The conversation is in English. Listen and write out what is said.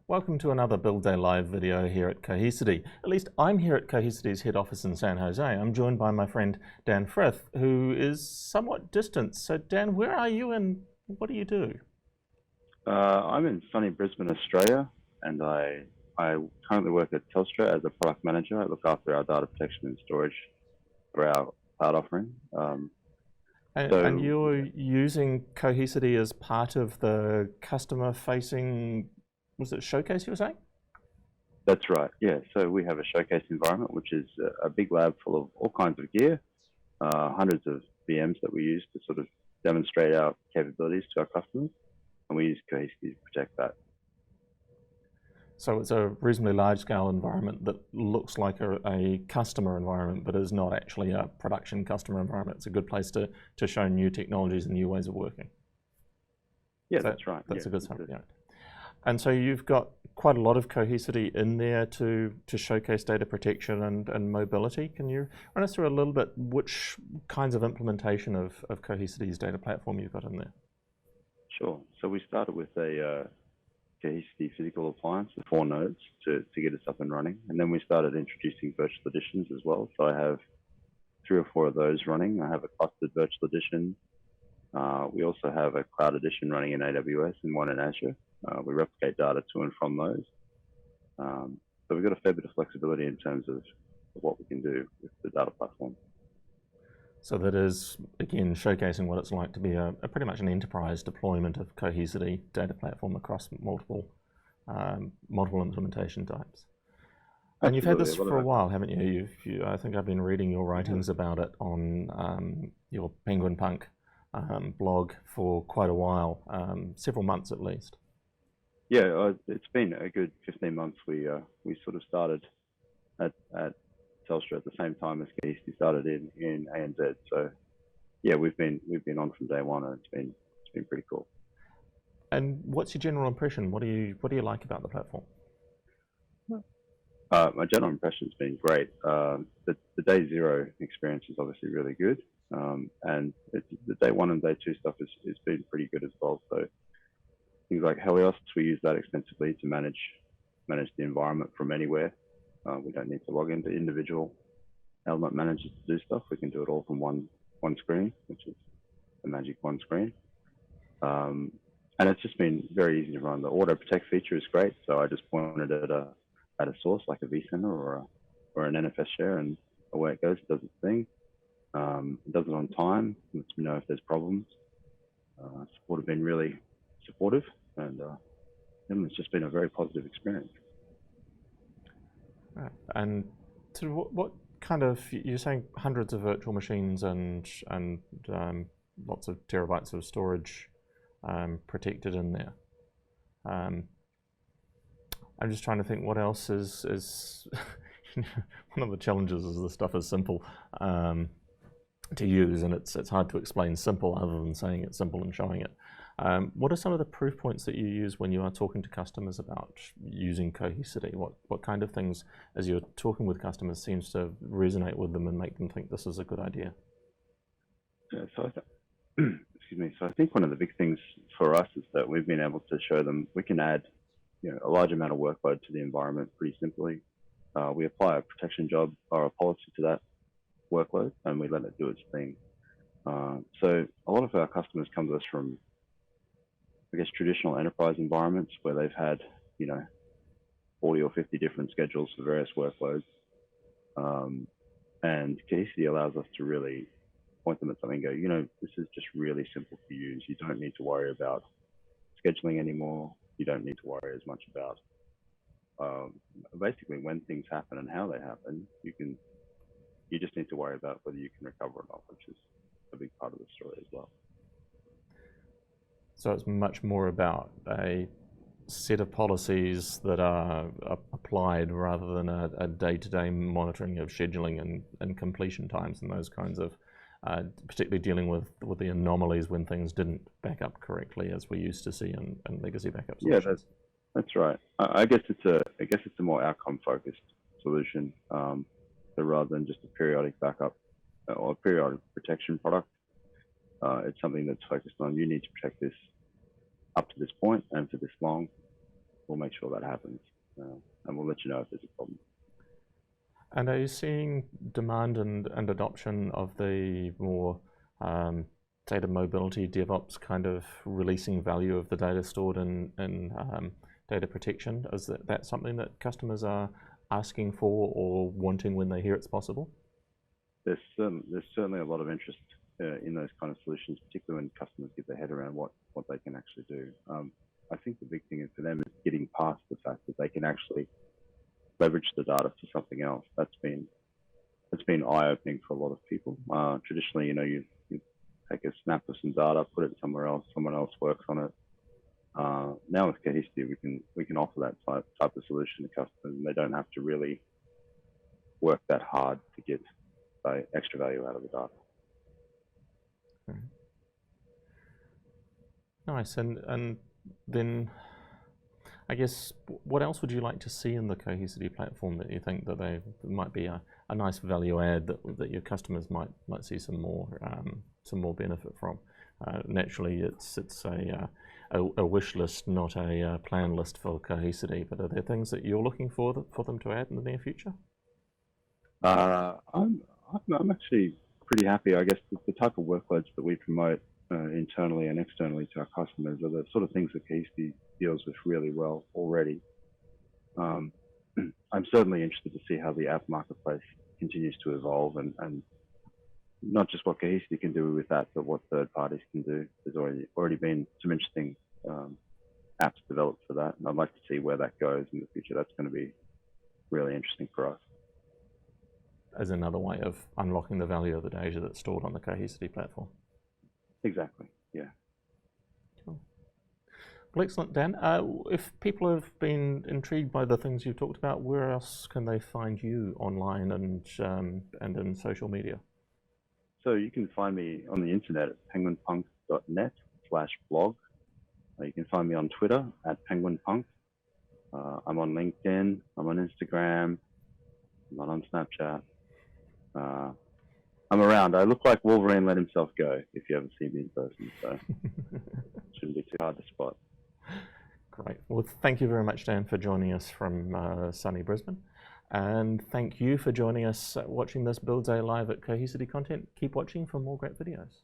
Welcome to another Build Day Live video here at Cohesity. At least I'm here at Cohesity's head office in San Jose. I'm joined by my friend Dan Frith, who is somewhat distant. So Dan, where are you and what do you do? I'm in sunny Brisbane, Australia, and I currently work at Telstra as a product manager. I look after our data protection and storage for our cloud offering. And you're using Cohesity as part of the customer-facing, was it showcase you were saying? That's right, yeah. So we have a showcase environment, which is a big lab full of all kinds of gear, hundreds of VMs that we use to sort of demonstrate our capabilities to our customers, and we use Cohesity to protect that. So it's a reasonably large-scale environment that looks like a customer environment, but is not actually a production customer environment. It's a good place to show new technologies and new ways of working. Yeah, that's right. That's yeah, a good summary. Yeah. And so you've got quite a lot of Cohesity in there to showcase data protection and mobility. Can you run us through a little bit which kinds of implementation of Cohesity's data platform you've got in there? Sure. So we started with a Cohesity physical appliance with 4 nodes to get us up and running. And then we started introducing virtual editions as well. So I have 3 or 4 of those running. I have a clustered virtual edition. We also have a cloud edition running in AWS and one in Azure. We replicate data to and from those. So we've got a fair bit of flexibility in terms of what we can do with the data platform. So that is, again, showcasing what it's like to be a pretty much an enterprise deployment of Cohesity data platform across multiple implementation types. And you've had this for a while, haven't you? I think I've been reading your writings about it on your Penguin Punk blog for quite a while, several months at least. Yeah, it's been a good 15 months. We sort of started at Telstra at the same time as Geekazine started in ANZ. So yeah, we've been on from day one, and it's been pretty cool. And what's your general impression? What do you like about the platform? My general impression's been great. The day 0 experience is obviously really good, and the day 1 and day 2 stuff is been pretty good as well. So things like Helios, we use that extensively to manage the environment from anywhere. We don't need to log into individual element managers to do stuff. We can do it all from one screen, which is the magic one screen. And it's just been very easy to run. The auto protect feature is great. So I just pointed at a source like a vCenter or an NFS share, and away it goes. It does its thing. It does it on time. Lets me know if there's problems. Support have been really supportive, and it's just been a very positive experience. Right. And so what kind of, you're saying hundreds of virtual machines and lots of terabytes of storage protected in there. I'm just trying to think what else is one of the challenges is this stuff is simple to use, and it's hard to explain simple other than saying it's simple and showing it. What are some of the proof points that you use when you are talking to customers about using Cohesity? What kind of things, as you're talking with customers, seems to resonate with them and make them think this is a good idea? Yeah, so excuse me. So I think one of the big things for us is that we've been able to show them we can add a large amount of workload to the environment pretty simply. We apply a protection job or a policy to that workload, and we let it do its thing. So a lot of our customers come to us from, I guess, traditional enterprise environments where they've had, 40 or 50 different schedules for various workloads. And Cohesity allows us to really point them at something and go, this is just really simple to use. You don't need to worry about scheduling anymore. You don't need to worry as much about basically when things happen and how they happen. You just need to worry about whether you can recover or not, which is a big part of the story as well. So it's much more about a set of policies that are applied rather than a day-to-day monitoring of scheduling and completion times and those kinds of, particularly dealing with the anomalies when things didn't back up correctly, as we used to see in legacy backup solutions. Yeah, that's right. I guess it's a more outcome-focused solution, so rather than just a periodic backup or a periodic protection product. It's something that's focused on, you need to protect this up to this point and for this long. we'll make sure that happens, and we'll let you know if there's a problem. And are you seeing demand and adoption of the more data mobility, DevOps kind of releasing value of the data stored in data protection? Is that something that customers are asking for or wanting when they hear it's possible? There's certainly a lot of interest in those kind of solutions, particularly when customers get their head around what they can actually do. I think the big thing for them is getting past the fact that they can actually leverage the data for something else. That's been eye-opening for a lot of people. Traditionally, you take a snap of some data, put it somewhere else, someone else works on it. Now with Cohesity, we can offer that type of solution to customers, and they don't have to really work that hard to get extra value out of the data. Nice. And then I guess what else would you like to see in the Cohesity platform that you think that they might be a nice value add that your customers might see some more benefit from? Naturally, it's a wish list, not a plan list for Cohesity. But are there things that you're looking for them to add in the near future? I'm actually pretty happy. I guess the type of workloads that we promote internally and externally to our customers are the sort of things that Cohesity deals with really well already. I'm certainly interested to see how the app marketplace continues to evolve, and not just what Cohesity can do with that, but what third parties can do. There's already been some interesting apps developed for that, and I'd like to see where that goes in the future. That's going to be really interesting for us. As another way of unlocking the value of the data that's stored on the Cohesity platform. Exactly, yeah. Cool. Well, excellent, Dan. If people have been intrigued by the things you've talked about, where else can they find you online and in social media? So you can find me on the internet at penguinpunk.net/blog. You can find me on Twitter at penguinpunk. I'm on LinkedIn. I'm on Instagram. I'm not on Snapchat. I'm around. I look like Wolverine let himself go if you ever see me in person, so it shouldn't be too hard to spot. Great. Well, thank you very much, Dan, for joining us from sunny Brisbane. And thank you for joining us watching this Build Day live at Cohesity Content. Keep watching for more great videos.